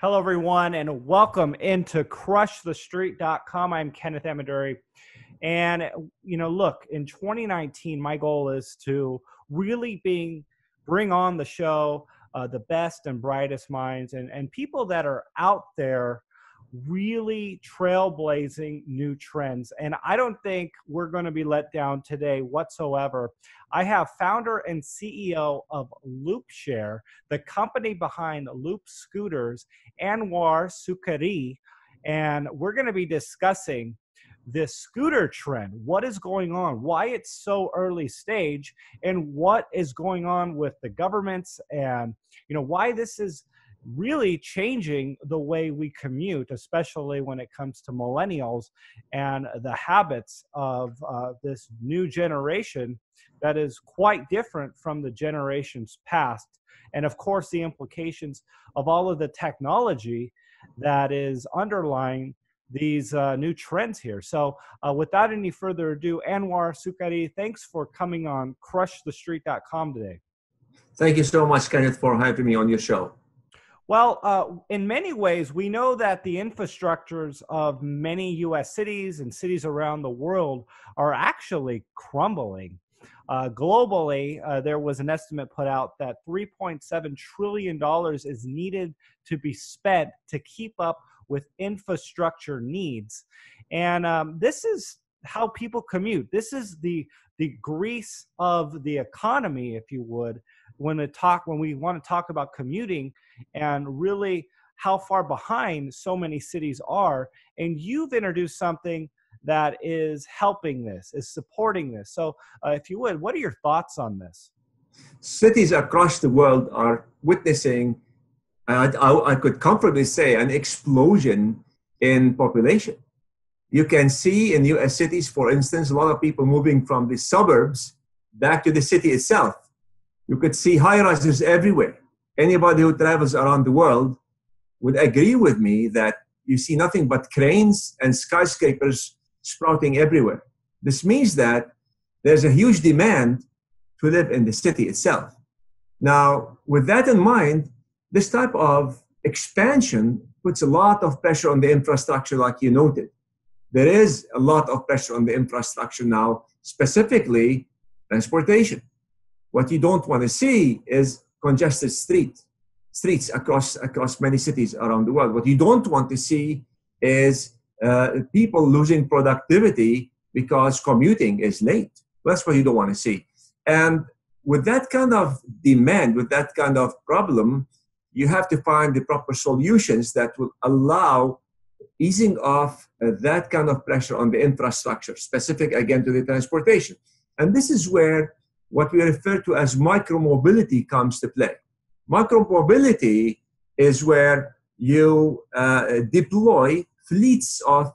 Hello, everyone, and welcome into crushthestreet.com. I'm Kenneth Amaduri. And, look, in 2019, my goal is to really bring on the show the best and brightest minds and people that are out there really trailblazing new trends. And I don't think we're going to be let down today whatsoever. I have founder and CEO of LOOPShare, the company behind Loop Scooters, Anwar Sukkarie, and we're going to be discussing this scooter trend, what is going on, why it's so early stage, and what is going on with the governments, and why this is really changing the way we commute, especially when it comes to millennials and the habits of this new generation that is quite different from the generations past. And of course, the implications of all of the technology that is underlying these new trends here. So without any further ado, Anwar Sukkarie, thanks for coming on crushthestreet.com today. Thank you so much, Kenneth, for having me on your show. Well, in many ways, we know that the infrastructures of many U.S. cities and cities around the world are actually crumbling. Globally, there was an estimate put out that $3.7 trillion is needed to be spent to keep up with infrastructure needs. And this is how people commute. This is the grease of the economy, if you would, when we want to talk about commuting and really how far behind so many cities are. And you've introduced something that is helping this, is supporting this. So if you would, what are your thoughts on this? Cities across the world are witnessing, I could comfortably say, an explosion in population. You can see in U.S. cities, for instance, a lot of people moving from the suburbs back to the city itself. You could see high-rises everywhere. Anybody who travels around the world would agree with me that you see nothing but cranes and skyscrapers sprouting everywhere. This means that there's a huge demand to live in the city itself. Now, with that in mind, this type of expansion puts a lot of pressure on the infrastructure, like you noted. There is a lot of pressure on the infrastructure now, specifically transportation. What you don't want to see is congested streets across many cities around the world. What you don't want to see is people losing productivity because commuting is late. That's what you don't want to see. And with that kind of demand, with that kind of problem, you have to find the proper solutions that will allow easing off that kind of pressure on the infrastructure, specific again to the transportation. And this is where what we refer to as micromobility comes to play. Micromobility is where you deploy fleets of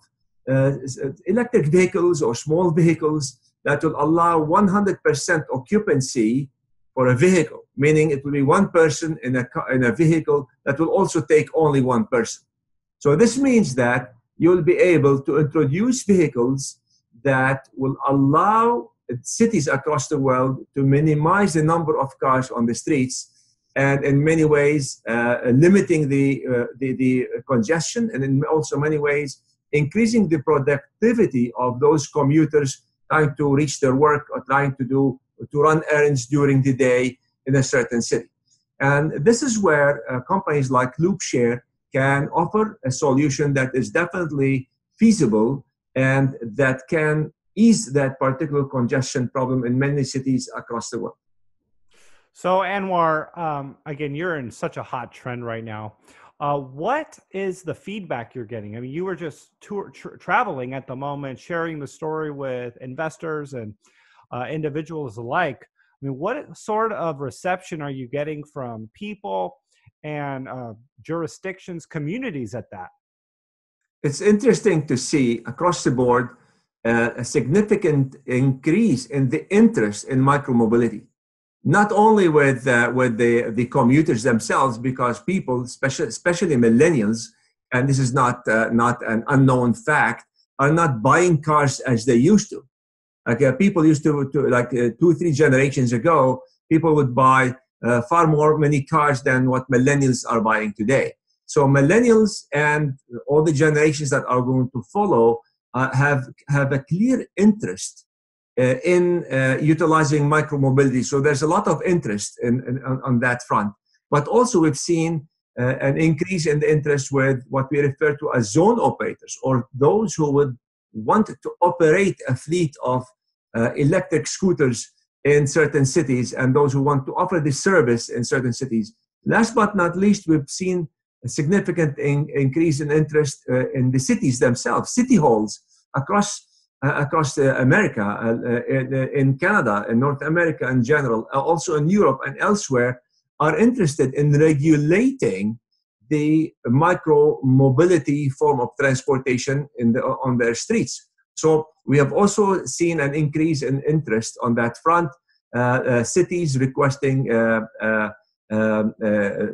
electric vehicles or small vehicles that will allow 100% occupancy for a vehicle, meaning it will be one person in a vehicle that will also take only one person. So this means that you'll be able to introduce vehicles that will allow cities across the world to minimize the number of cars on the streets, and in many ways limiting the congestion, and in also many ways increasing the productivity of those commuters trying to reach their work or trying to run errands during the day in a certain city. And this is where companies like LOOPShare can offer a solution that is definitely feasible and that can ease that particular congestion problem in many cities across the world. So Anwar, again, you're in such a hot trend right now. What is the feedback you're getting? I mean, you were just traveling at the moment, sharing the story with investors and individuals alike. I mean, what sort of reception are you getting from people and jurisdictions, communities at that? It's interesting to see across the board a significant increase in the interest in micromobility. Not only with the commuters themselves, because people, especially millennials, and this is not an unknown fact, are not buying cars as they used to. Like people used to like 2-3 generations ago, people would buy far more many cars than what millennials are buying today. So millennials and all the generations that are going to follow have a clear interest in utilizing micromobility. So there's a lot of interest on that front. But also we've seen an increase in the interest with what we refer to as zone operators, or those who would want to operate a fleet of electric scooters in certain cities, and those who want to offer this service in certain cities. Last but not least, we've seen a significant increase in interest in the cities themselves, city halls across America, in Canada, in North America in general, also in Europe and elsewhere, are interested in regulating the micro mobility form of transportation on their streets. So we have also seen an increase in interest on that front. Cities requesting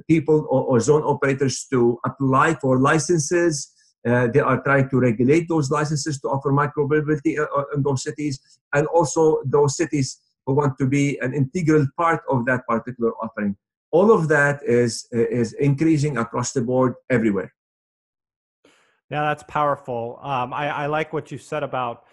people or zone operators to apply for licenses. They are trying to regulate those licenses to offer micromobility in those cities, and also those cities who want to be an integral part of that particular offering. All of that is increasing across the board everywhere. Yeah, that's powerful. I like what you said about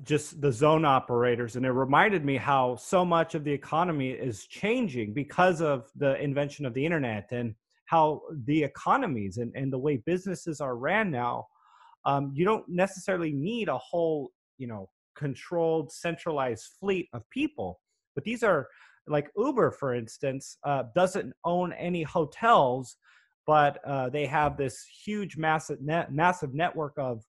just the zone operators, and it reminded me how so much of the economy is changing because of the invention of the internet, and how the economies and the way businesses are ran now. You don't necessarily need a whole, controlled, centralized fleet of people, but these are like Uber, for instance, doesn't own any hotels, but they have this huge, massive network of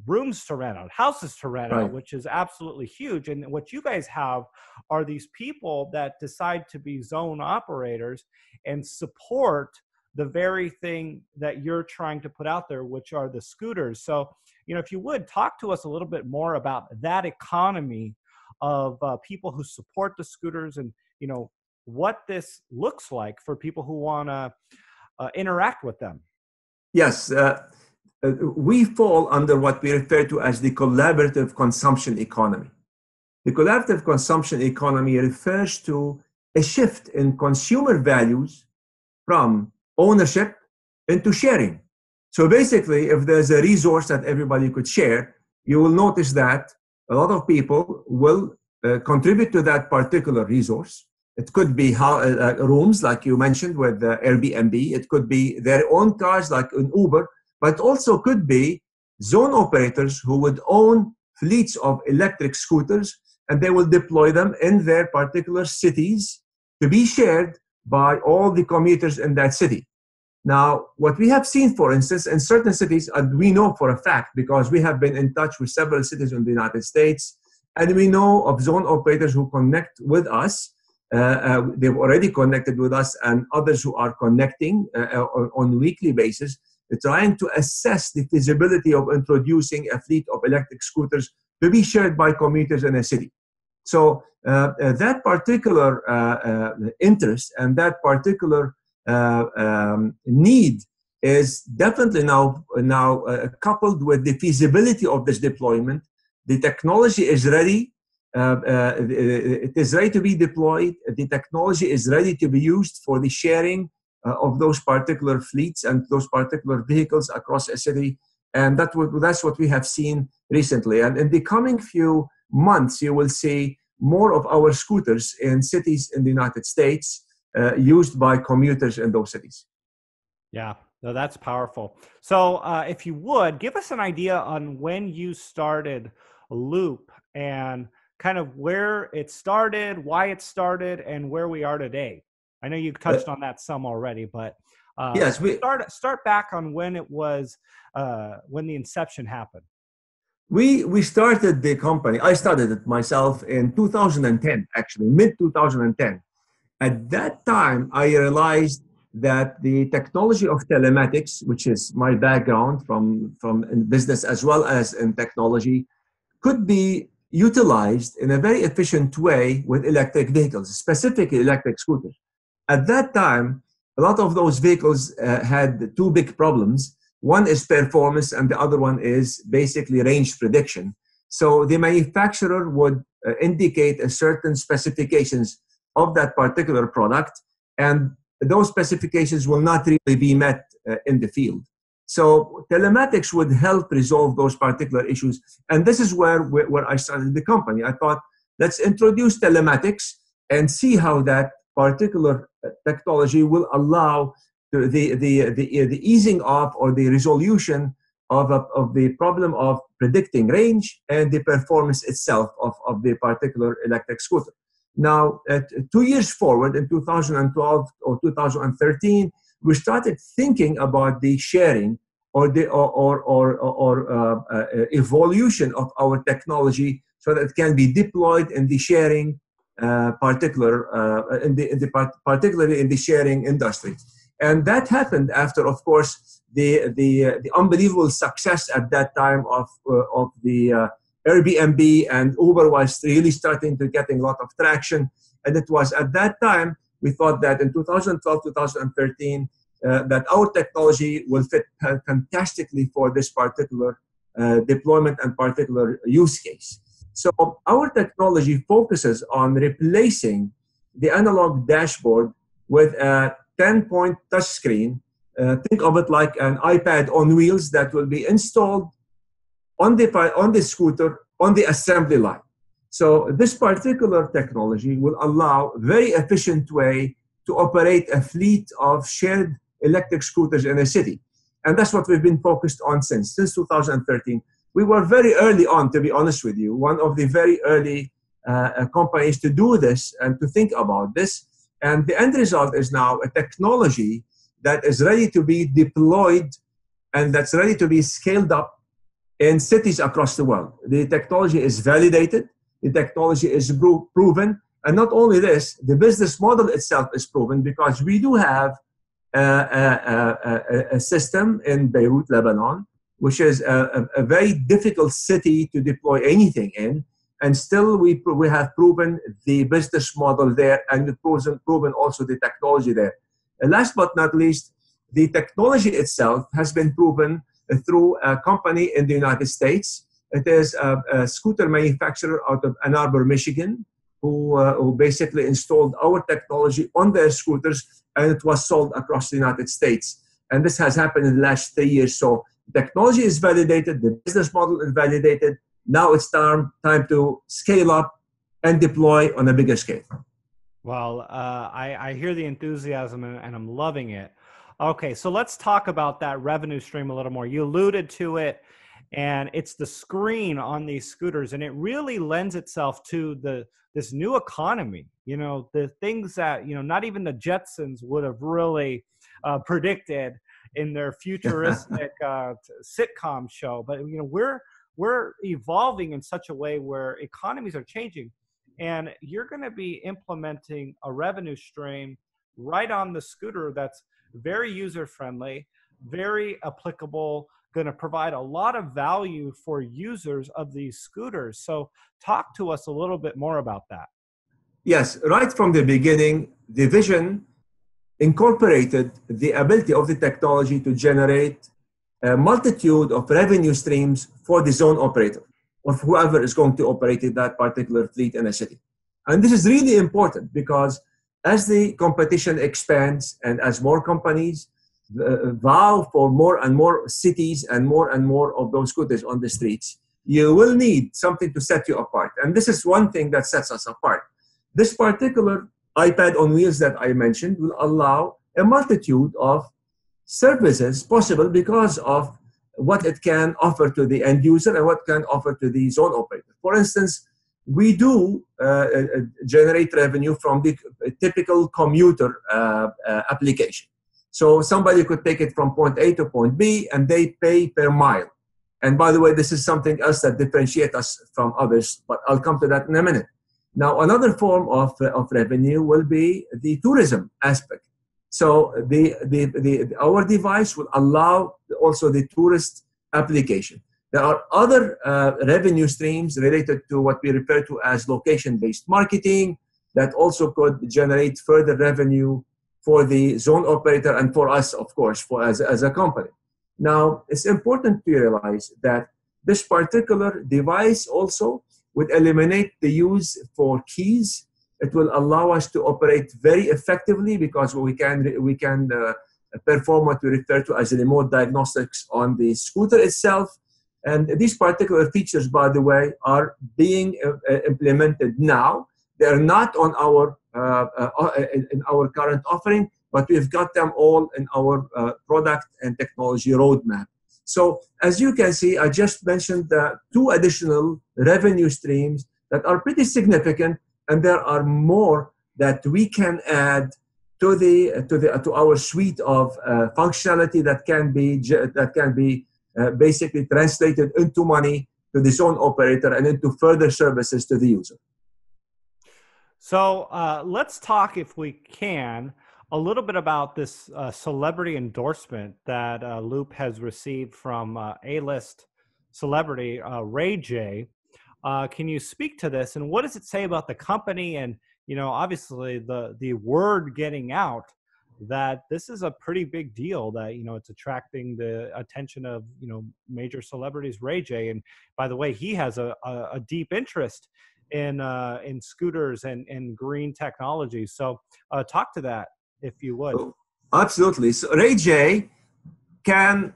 rooms to rent out, houses to rent out, which is absolutely huge. And what you guys have are these people that decide to be zone operators and support the very thing that you're trying to put out there, which are the scooters. So, if you would talk to us a little bit more about that economy of people who support the scooters, and what this looks like for people who want to interact with them. Yes, we fall under what we refer to as the collaborative consumption economy. The collaborative consumption economy refers to a shift in consumer values from ownership into sharing. So basically, if there's a resource that everybody could share, you will notice that a lot of people will contribute to that particular resource. It could be rooms, like you mentioned with Airbnb. It could be their own cars, like in Uber, but also could be zone operators who would own fleets of electric scooters, and they will deploy them in their particular cities to be shared by all the commuters in that city. Now, what we have seen, for instance, in certain cities, and we know for a fact because we have been in touch with several cities in the United States, and we know of zone operators who connect with us. They've already connected with us, and others who are connecting on a weekly basis, trying to assess the feasibility of introducing a fleet of electric scooters to be shared by commuters in a city. So that particular interest and that particular need is definitely now coupled with the feasibility of this deployment. The technology is ready. It is ready to be deployed. The technology is ready to be used for the sharing of those particular fleets and those particular vehicles across a city. And that's what we have seen recently. And in the coming few months, you will see more of our scooters in cities in the United States used by commuters in those cities. Yeah, no, that's powerful. So if you would, give us an idea on when you started Loop and kind of where it started, why it started, and where we are today. I know you touched on that some already, but yes, start back on when it was, when the inception happened. We started the company. I started it myself in 2010, actually, mid-2010. At that time, I realized that the technology of telematics, which is my background from in business as well as in technology, could be utilized in a very efficient way with electric vehicles, specifically electric scooters. At that time, a lot of those vehicles had two big problems. One is performance, and the other one is basically range prediction. So the manufacturer would indicate a certain specifications of that particular product, and those specifications will not really be met in the field. So telematics would help resolve those particular issues. And this is where I started the company. I thought, let's introduce telematics and see how that particular technology will allow the easing off or the resolution of the problem of predicting range and the performance itself of the particular electric scooter. Now, 2 years forward, in 2012 or 2013, we started thinking about the sharing or the evolution of our technology so that it can be deployed in the sharing particularly in the sharing industry. And that happened after, of course, the unbelievable success at that time of the Airbnb and Uber was really starting to getting a lot of traction. And it was at that time, we thought that in 2012, 2013, that our technology will fit fantastically for this particular deployment and particular use case. So our technology focuses on replacing the analog dashboard with a 10-point touchscreen. Think of it like an iPad on wheels that will be installed on the scooter on the assembly line. So this particular technology will allow very efficient way to operate a fleet of shared electric scooters in a city. And that's what we've been focused on since 2013. We were very early on, to be honest with you, one of the very early companies to do this and to think about this. And the end result is now a technology that is ready to be deployed and that's ready to be scaled up in cities across the world. The technology is validated, the technology is proven, and not only this, the business model itself is proven because we do have a system in Beirut, Lebanon, which is a very difficult city to deploy anything in, and still we have proven the business model there and we've proven also the technology there. And last but not least, the technology itself has been proven through a company in the United States. It is a scooter manufacturer out of Ann Arbor, Michigan, who basically installed our technology on their scooters, and it was sold across the United States. And this has happened in the last 3 years. So technology is validated, the business model is validated. Now it's time to scale up and deploy on a bigger scale. Well, I hear the enthusiasm and I'm loving it. Okay, so let's talk about that revenue stream a little more. You alluded to it, and it's the screen on these scooters, and it really lends itself to this new economy. You know, the things that, you know, not even the Jetsons would have really predicted in their futuristic sitcom show. But, you know, we're evolving in such a way where economies are changing, and you're going to be implementing a revenue stream right on the scooter that's very user-friendly, very applicable, going to provide a lot of value for users of these scooters. So talk to us a little bit more about that. Yes, right from the beginning, the vision incorporated the ability of the technology to generate a multitude of revenue streams for the zone operator or whoever is going to operate that particular fleet in a city. And this is really important because as the competition expands and as more companies vow for more and more cities and more of those scooters on the streets, you will need something to set you apart. And this is one thing that sets us apart. This particular iPad on wheels that I mentioned will allow a multitude of services possible because of what it can offer to the end user and what it can offer to the zone operator. For instance, we do generate revenue from the typical commuter application. So somebody could take it from point A to point B and they pay per mile. And by the way, this is something else that differentiates us from others, but I'll come to that in a minute. Now, another form of revenue will be the tourism aspect. So our device will allow also the tourist application. There are other revenue streams related to what we refer to as location-based marketing that also could generate further revenue for the zone operator and for us, of course, as a company. Now, it's important to realize that this particular device also would eliminate the use for keys It will allow us to operate very effectively because we can perform what we refer to as remote diagnostics on the scooter itself. And these particular features, by the way, are being implemented now. They're not on our in our current offering, but we've got them all in our product and technology roadmap. So as you can see, I just mentioned two additional revenue streams that are pretty significant, and there are more that we can add to our suite of functionality that can be basically translated into money to the zone operator and into further services to the user. So let's talk, if we can, a little bit about this celebrity endorsement that Loop has received from A-list celebrity Ray J. Can you speak to this, and what does it say about the company? And obviously the word getting out that this is a pretty big deal, that it's attracting the attention of major celebrities. Ray J, and by the way, he has a deep interest in scooters and green technology. So talk to that, if you would. Oh, absolutely. So Ray J can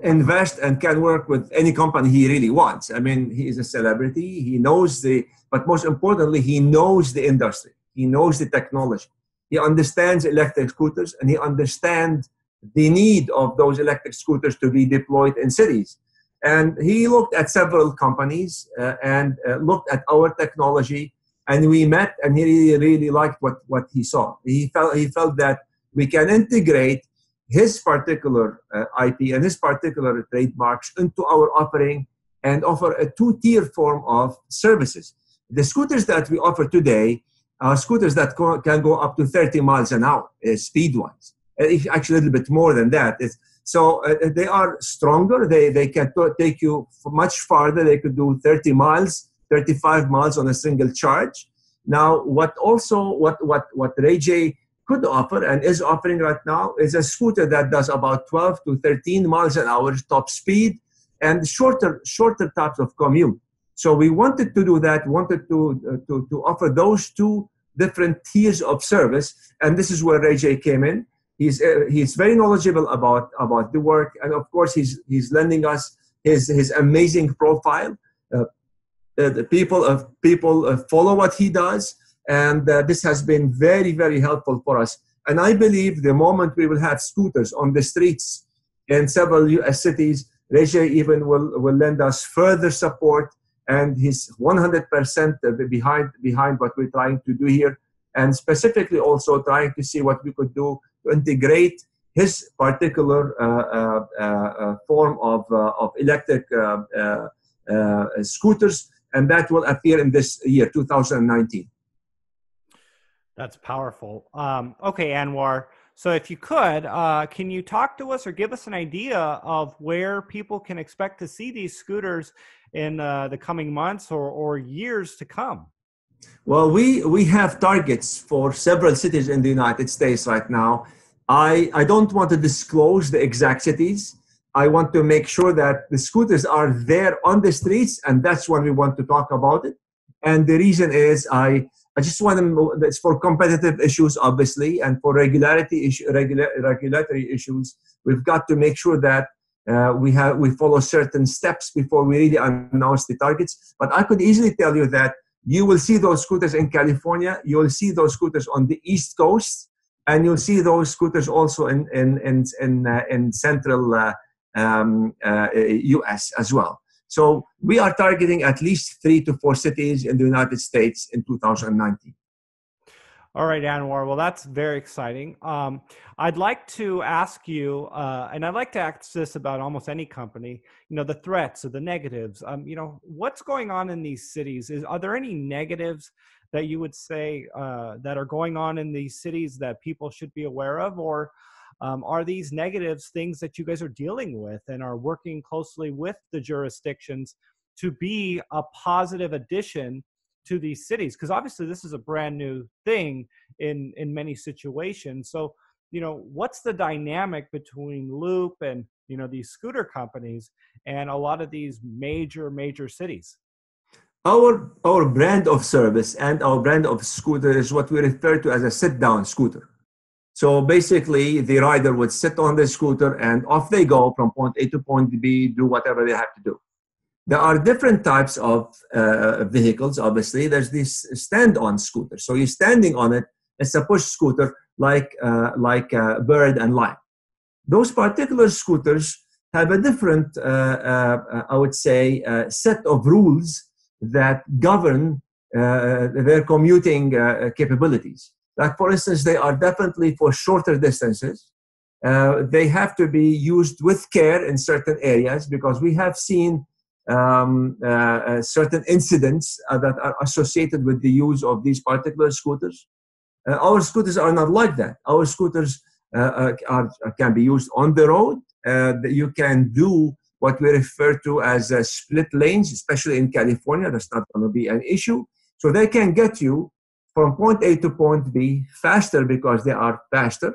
invest and can work with any company he really wants. I mean, he is a celebrity. He knows but most importantly, he knows the industry. He knows the technology. He understands electric scooters, and he understands the need of those electric scooters to be deployed in cities. And he looked at several companies and looked at our technology, and we met, and he really liked what he saw. He felt that we can integrate his particular IP and his particular trademarks into our offering and offer a two-tier form of services. The scooters that we offer today are scooters that can go up to 30 miles an hour speed-wise. Actually, a little bit more than that. So they are stronger. They can take you much farther. They could do 30 miles, 35 miles on a single charge. Now, what Ray J could offer and is offering right now is a scooter that does about 12 to 13 miles an hour top speed and shorter types of commute. So we wanted to do that, wanted to offer those two different tiers of service, and this is where Ray J came in. He's very knowledgeable about the work, and of course he's lending us his amazing profile. The people follow what he does, and this has been very, very helpful for us. And I believe the moment we will have scooters on the streets in several U.S. cities, Ray J even will lend us further support, and he's 100% behind what we're trying to do here, and specifically also trying to see what we could do to integrate his particular form of electric scooters, and that will appear in this year, 2019. That's powerful. Okay, Anwar. So if you could, can you talk to us or give us an idea of where people can expect to see these scooters in the coming months or years to come? Well, we have targets for several cities in the United States right now. I don't want to disclose the exact cities. I want to make sure that the scooters are there on the streets, and that's when we want to talk about it. And the reason is I just want to, it's for competitive issues, obviously, and for regulatory issues. We've got to make sure that we follow certain steps before we really announce the targets. But I could easily tell you that you will see those scooters in California, you will see those scooters on the East Coast, and you'll see those scooters also in central US as well. So we are targeting at least 3 to 4 cities in the United States in 2019. All right, Anwar. Well, that's very exciting. I'd like to ask you, and I'd like to ask this about almost any company, the threats or the negatives. What's going on in these cities? Are there any negatives that you would say that are going on in these cities that people should be aware of? Or are these negatives things that you guys are dealing with and are working closely with the jurisdictions to be a positive addition to these cities? Because obviously this is a brand new thing in many situations. So, what's the dynamic between Loop and, these scooter companies and a lot of these major cities? Our brand of service and our brand of scooter is what we refer to as a sit-down scooter. So basically, the rider would sit on the scooter and off they go from point A to point B, do whatever they have to do. There are different types of vehicles, obviously. There's this stand-on scooter. So you're standing on it. It's a push scooter like Bird and Lime. Those particular scooters have a different, I would say, set of rules that govern their commuting capabilities. Like, for instance, they are definitely for shorter distances. They have to be used with care in certain areas because we have seen certain incidents that are associated with the use of these particular scooters. Our scooters are not like that. Our scooters can be used on the road. You can do what we refer to as split lanes, especially in California. That's not going to be an issue. So they can get you from point A to point B faster because they are faster,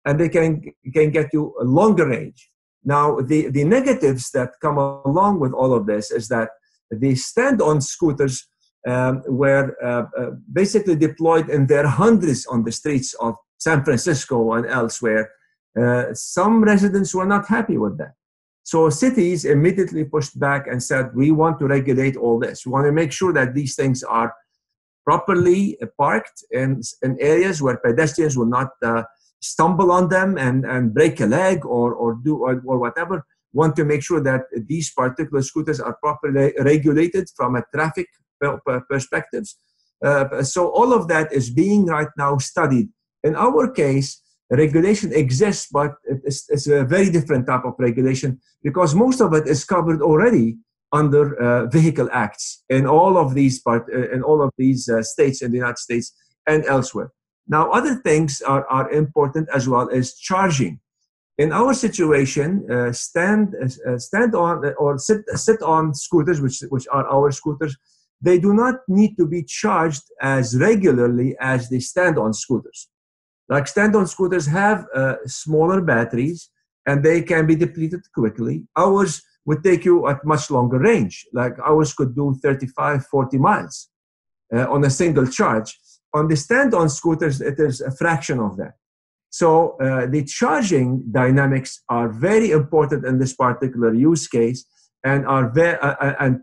and they can get you a longer range. Now, the negatives that come along with all of this is that the stand-on scooters were basically deployed in their hundreds on the streets of San Francisco and elsewhere. Some residents were not happy with that. So cities immediately pushed back and said, we want to regulate all this. We want to make sure that these things are properly parked in areas where pedestrians will not stumble on them and break a leg or whatever. Want to make sure that these particular scooters are properly regulated from a traffic perspectives. So all of that is being right now studied. In our case, regulation exists, but it's a very different type of regulation because most of it is covered already under vehicle acts in all of these states in the United States and elsewhere. Now, other things are important as well as charging. In our situation, stand on or sit on scooters, which are our scooters, they do not need to be charged as regularly as the stand-on scooters. Like stand-on scooters have smaller batteries and they can be depleted quickly. Ours would take you at much longer range. Like ours could do 35, 40 miles on a single charge. On the stand-on scooters, it is a fraction of that. So the charging dynamics are very important in this particular use case and are very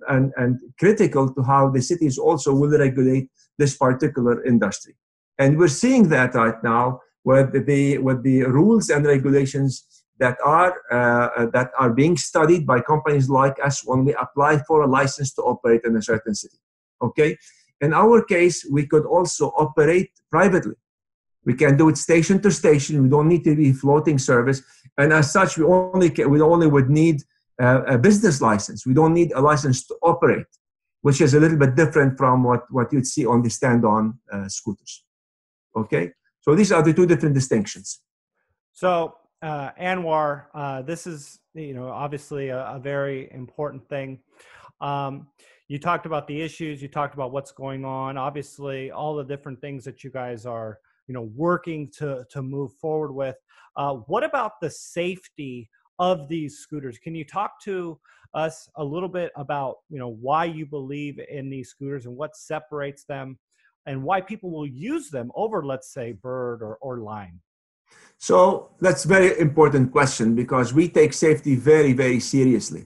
and critical to how the cities also will regulate this particular industry. And we're seeing that right now with the rules and regulations that are being studied by companies like us when we apply for a license to operate in a certain city. Okay, in our case, we could also operate privately. We can do it station to station. We don't need to be floating service, and as such, we only would need a business license. We don't need a license to operate, which is a little bit different from what you'd see on the stand-on scooters. Okay, so these are the two different distinctions. So, Anwar, this is obviously a very important thing. You talked about the issues. You talked about what's going on. Obviously, all the different things that you guys are working to move forward with. What about the safety of these scooters? Can you talk to us a little bit about why you believe in these scooters and what separates them and why people will use them over, let's say, Bird or Lime? So that's a very important question because we take safety very, very seriously.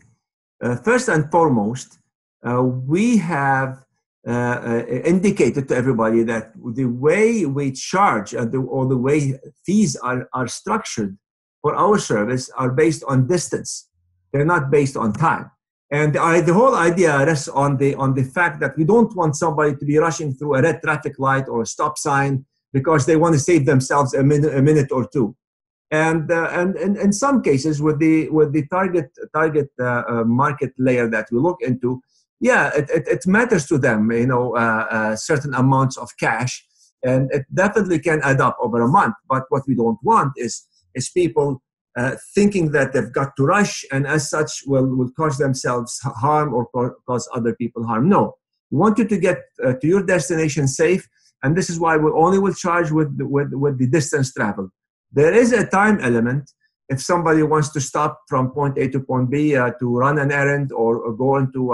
First and foremost, we have indicated to everybody that the way we charge or the way fees are structured for our service are based on distance. They're not based on time. And the whole idea rests on the fact that we don't want somebody to be rushing through a red traffic light or a stop sign because they want to save themselves a minute or two. And in some cases, with the target market layer that we look into, yeah, it matters to them, certain amounts of cash, and it definitely can add up over a month. But what we don't want is people thinking that they've got to rush and as such will cause themselves harm or cause other people harm. No, we want you to get to your destination safe, and this is why we only will charge with the distance travel. There is a time element. If somebody wants to stop from point A to point B to run an errand or go into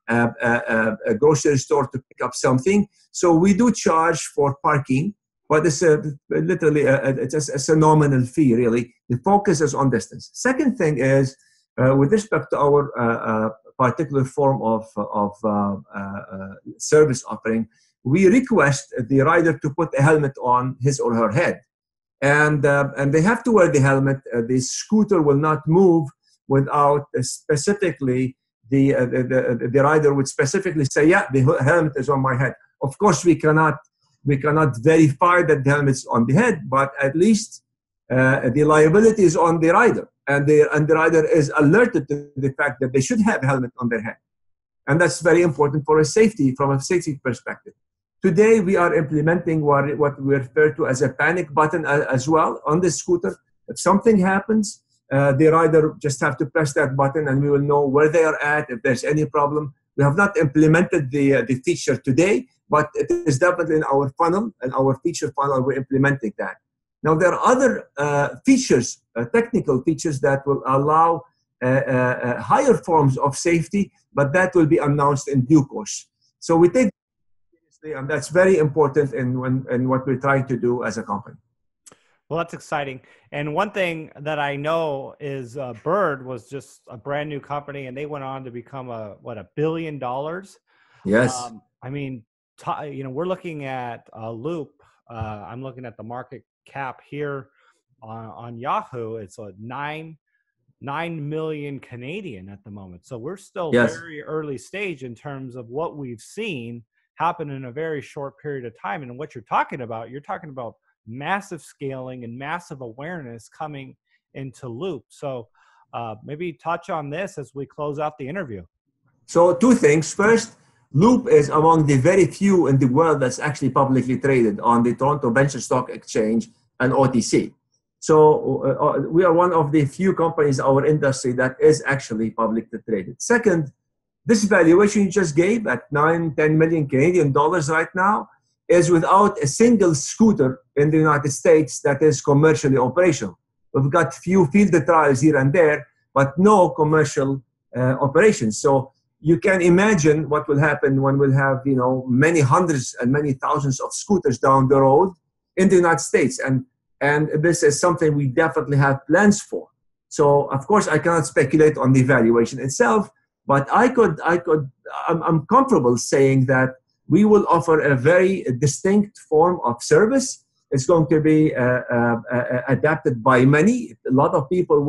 a grocery store to pick up something. So we do charge for parking, but it's literally it's a nominal fee, really. The focus is on distance. Second thing is, with respect to our particular form of service offering, we request the rider to put a helmet on his or her head. And they have to wear the helmet. The scooter will not move without specifically the rider would specifically say, yeah, the helmet is on my head. Of course, we cannot verify that the helmet is on the head, but at least the liability is on the rider, and the rider is alerted to the fact that they should have a helmet on their head, and that's very important for a safety perspective. Today, we are implementing what we refer to as a panic button as well on the scooter. If something happens, the rider just have to press that button and we will know where they are at, if there's any problem. We have not implemented the feature today, but it is definitely in our funnel, and our feature funnel, we're implementing that. Now, there are other features, technical features that will allow higher forms of safety, but that will be announced in due course. So we take and that's very important in what we're trying to do as a company. Well, that's exciting. And one thing that I know is Bird was just a brand new company, and they went on to become $1 billion. Yes. I mean, we're looking at Loop. I'm looking at the market cap here on Yahoo. It's a 9 million Canadian at the moment. So we're still very early stage in terms of what we've seen happen in a very short period of time. And what you're talking about massive scaling and massive awareness coming into Loop. So maybe touch on this as we close out the interview. So two things. First, Loop is among the very few in the world that's actually publicly traded on the Toronto Venture Stock Exchange and OTC. So we are one of the few companies in our industry that is actually publicly traded. Second, this valuation you just gave at 9-10 million Canadian dollars right now is without a single scooter in the United States that is commercially operational. We've got few field trials here and there, but no commercial operations. So you can imagine what will happen when we'll have many hundreds and many thousands of scooters down the road in the United States, and this is something we definitely have plans for. So of course I cannot speculate on the valuation itself. But I'm comfortable saying that we will offer a very distinct form of service. It's going to be adapted by many. A lot of people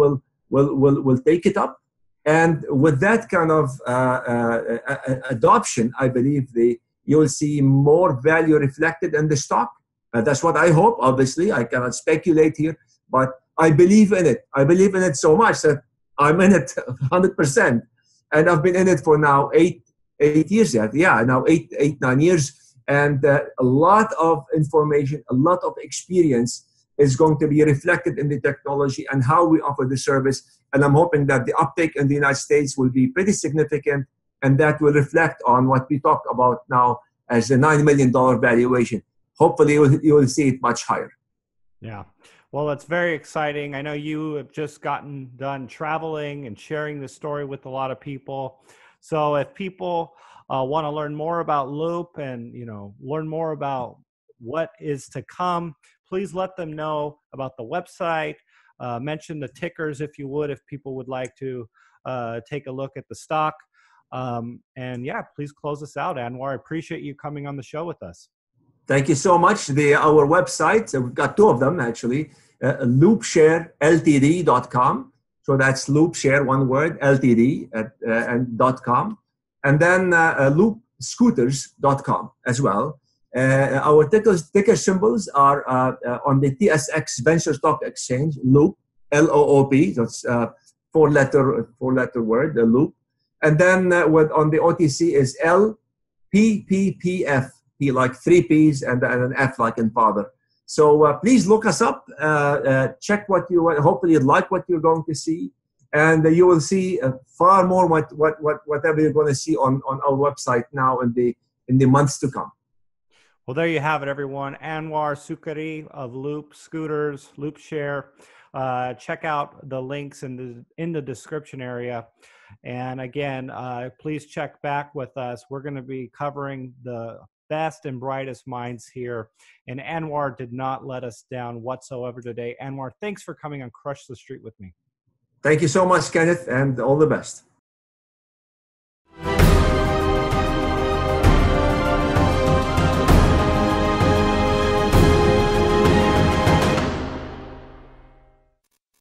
will take it up, and with that kind of adoption, I believe you will see more value reflected in the stock. That's what I hope. Obviously, I cannot speculate here, but I believe in it. I believe in it so much that I'm in it 100%. And I've been in it for now 8 years yet. Yeah, now 9 years. And a lot of information, a lot of experience is going to be reflected in the technology and how we offer the service. And I'm hoping that the uptake in the United States will be pretty significant, and that will reflect on what we talk about now as a $9 million valuation. Hopefully you will see it much higher. Yeah. Well, it's very exciting. I know you have just gotten done traveling and sharing this story with a lot of people. So if people want to learn more about Loop and learn more about what is to come, please let them know about the website. Mention the tickers if you would, if people would like to take a look at the stock. And yeah, please close us out, Anwar. I appreciate you coming on the show with us. Thank you so much. Our website, we've got two of them actually, LoopShare.ltd.com. So that's LoopShare, one word, LTD and .com. And then LoopScooters.com as well. Our ticker symbols are on the TSX Venture Stock Exchange, Loop, L-O-O-P. That's four-letter word, the Loop. And then on the OTC is LPPPF. P like 3 P's and an F like in father. So please look us up, check what you want. Hopefully you like what you're going to see, and you will see far more whatever you're going to see on our website now in the months to come. Well, there you have it, everyone. Anwar Sukkarie of Loop Scooters, LoopShare. check out the links in the description area. And again, please check back with us. We're going to be covering the best and brightest minds here. And Anwar did not let us down whatsoever today. Anwar, thanks for coming on Crush the Street with me. Thank you so much, Kenneth, and all the best.